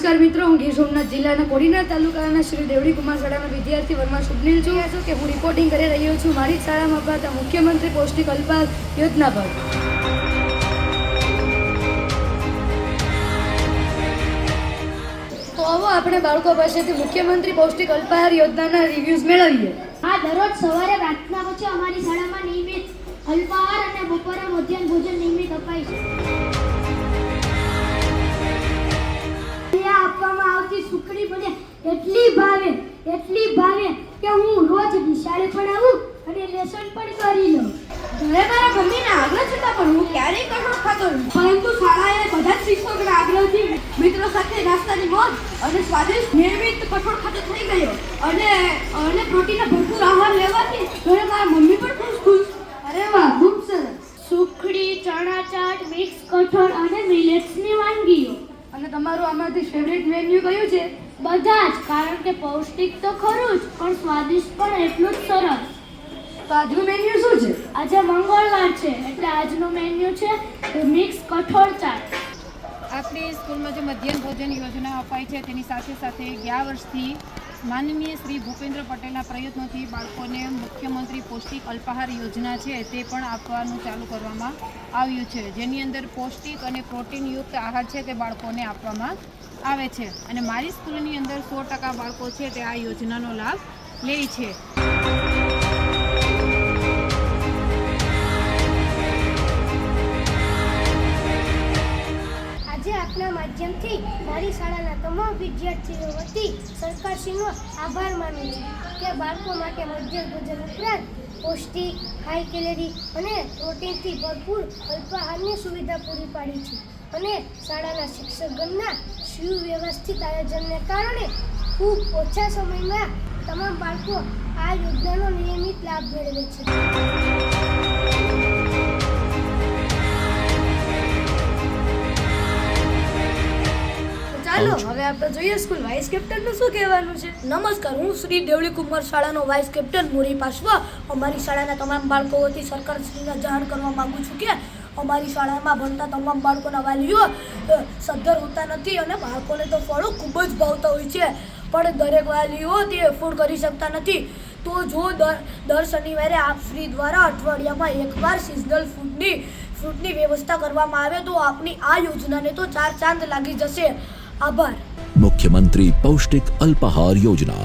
નમસ્કાર મિત્રો, હું ગીર સોમનાથ જિલ્લાના કોડીનાર તાલુકાના શ્રી દેવડી કુમાર શાળાના વિદ્યાર્થી વર્મા શુભનીલ છું કે હું રિપોર્ટિંગ કરી રહ્યો છું મારી જ શાળામાં અપાતા મુખ્યમંત્રી પૌષ્ટિક અલ્પાહાર યોજના પર। તો આવો આપણે બાળકો પાસેથી મુખ્યમંત્રી પૌષ્ટિક અલ્પાહાર યોજનાના રિવ્યૂઝ મેળવીએ। આ દરરોજ સવારે પ્રાર્થના પછી અમારી શાળામાં નિયમિત અલ્પાહાર અને બપોરે મધ્યાહન ભોજન નિયમિત અપાય છે। અહીંયા આપવામાં આવતી સુખડી મને એટલી ભાવે કે હું રોજ નિશાળે પણ આવું અને લેસન પણ કરી લઉં। ઘરે મારા મમ્મીના આગ્રહ છતાં પણ હું ક્યારેય કઠોળ ખાતો નથી, પરંતુ શાળાએ બધા જ શિક્ષકોના આગ્રહથી મિત્રો સાથે નાસ્તાની મોજ અને સ્વાદિષ્ટ નિયમિત કઠોળ ખાતો થઈ ગયો અને પ્રોટીનનો ભરપૂર આહાર લેવાથી ઘરે મારા મમ્મી પણ ખુશ। અરે વાહ, ખૂબ સરસ। સુખડી, ચણા ચાટ, મિક્સ કઠોળ અને મિલેટ્સની વાનગીઓ। અને તમારું આમાંથી ફેવરિટ મેન્યુ કયું છે? બધા જ, કારણ કે પૌષ્ટિક તો ખરું જ પણ સ્વાદિષ્ટ પણ એટલું જ સરસ। તો આજનું મેન્યુ શું છે? આજે મંગળવાર છે એટલે આજનું મેન્યુ છે મિક્સ કઠોળ ચાટ। આપણી સ્કૂલમાં જે મધ્યાહન ભોજન યોજના અપાય છે તેની સાથે સાથે ગયા વર્ષથી માનનીય શ્રી ભૂપેન્દ્ર પટેલના પ્રયત્નોથી બાળકોને મુખ્યમંત્રી પૌષ્ટિક અલ્પાહાર યોજના છે તે પણ આપવાનું ચાલુ કરવામાં આવ્યું છે, જેની અંદર પૌષ્ટિક અને પ્રોટીનયુક્ત આહાર છે તે બાળકોને આપવામાં આવે છે અને મારી સ્કૂલની અંદર 100% બાળકો છે તે આ યોજનાનો લાભ લે છે। આજે આપના માધ્યમથી મારી શાળાના તમામ વિદ્યાર્થીઓ વતી સરકારશ્રીનો આભાર માનું છું કે બાળકો માટે મધ્યાહન ભોજન ઉપરાંત પૌષ્ટિક, હાઈ કેલેરી અને પ્રોટીનથી ભરપૂર અલ્પાહારની સુવિધા પૂરી પાડી છે અને શાળાના શિક્ષકગણના સુવ્યવસ્થિત આયોજનને કારણે ખૂબ ઓછા સમયમાં તમામ બાળકો આ યોજનાનો નિયમિત લાભ મેળવે છે। ચાલો હવે આપણે જોઈએ સ્કૂલ વાઇસ કેપ્ટનનું શું કહેવાનું છે। નમસ્કાર, હું શ્રી દેવળી કુમાર શાળાનો વાઇસ કેપ્ટન મોરી પાસવા અમારી શાળાના તમામ બાળકો વતી સરકારશ્રીને જાણ કરવા માંગુ છું કે અમારી શાળામાં ભણતા તમામ બાળકોના વાલીઓ સદ્ધર હોતા નથી અને બાળકોને તો ફળો ખૂબ જ ભાવતા હોય છે, પણ દરેક વાલીઓ તે એફોર્ડ કરી શકતા નથી। તો જો દર શનિવારે આપ શ્રી દ્વારા અઠવાડિયામાં એકવાર સિઝનલ ફ્રૂટની વ્યવસ્થા કરવામાં આવે તો આપની આ યોજનાને તો 4 ચાંદ લાગી જશે। આભાર। मुख्यमंत्री पौष्टिक अल्पाहार योजना।